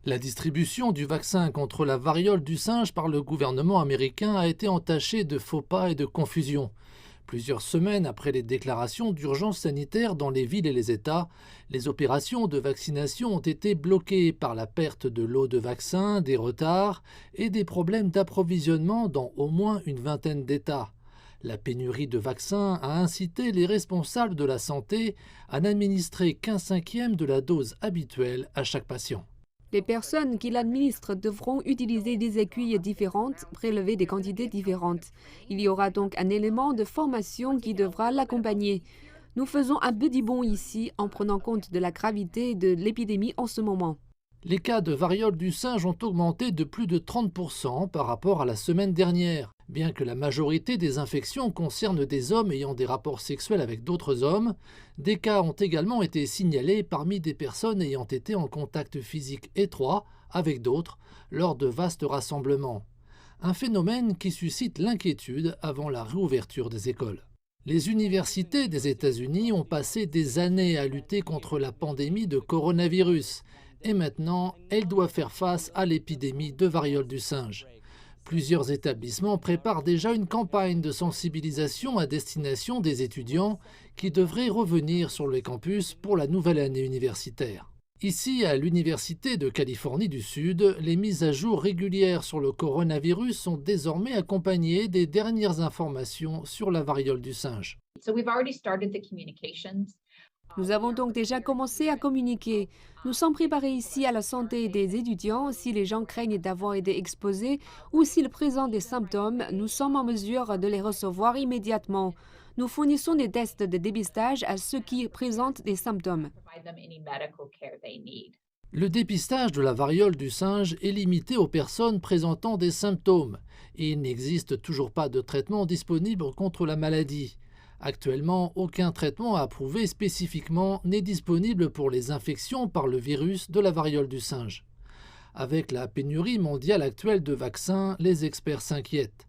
La distribution du vaccin contre la variole du singe par le gouvernement américain a été entachée de faux pas et de confusion. Plusieurs semaines après les déclarations d'urgence sanitaire dans les villes et les États, les opérations de vaccination ont été bloquées par la perte de lots de vaccins, des retards et des problèmes d'approvisionnement dans au moins une vingtaine d'États. La pénurie de vaccins a incité les responsables de la santé à n'administrer qu'un cinquième de la dose habituelle à chaque patient. Les personnes qui l'administrent devront utiliser des aiguilles différentes, prélever des quantités différentes. Il y aura donc un élément de formation qui devra l'accompagner. Nous faisons un petit bond ici en prenant compte de la gravité de l'épidémie en ce moment. Les cas de variole du singe ont augmenté de plus de 30% par rapport à la semaine dernière. Bien que la majorité des infections concernent des hommes ayant des rapports sexuels avec d'autres hommes, des cas ont également été signalés parmi des personnes ayant été en contact physique étroit avec d'autres lors de vastes rassemblements. Un phénomène qui suscite l'inquiétude avant la réouverture des écoles. Les universités des États-Unis ont passé des années à lutter contre la pandémie de coronavirus et maintenant elles doivent faire face à l'épidémie de variole du singe. Plusieurs établissements préparent déjà une campagne de sensibilisation à destination des étudiants qui devraient revenir sur les campus pour la nouvelle année universitaire. Ici, à l'Université de Californie du Sud, les mises à jour régulières sur le coronavirus sont désormais accompagnées des dernières informations sur la variole du singe. Nous avons donc déjà commencé à communiquer. Nous sommes préparés ici à la santé des étudiants. Si les gens craignent d'avoir été exposés ou s'ils présentent des symptômes, nous sommes en mesure de les recevoir immédiatement. Nous fournissons des tests de dépistage à ceux qui présentent des symptômes. Le dépistage de la variole du singe est limité aux personnes présentant des symptômes et il n'existe toujours pas de traitement disponible contre la maladie. Actuellement, aucun traitement approuvé spécifiquement n'est disponible pour les infections par le virus de la variole du singe. Avec la pénurie mondiale actuelle de vaccins, les experts s'inquiètent.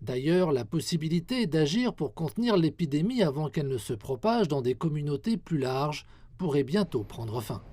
D'ailleurs, la possibilité d'agir pour contenir l'épidémie avant qu'elle ne se propage dans des communautés plus larges pourrait bientôt prendre fin.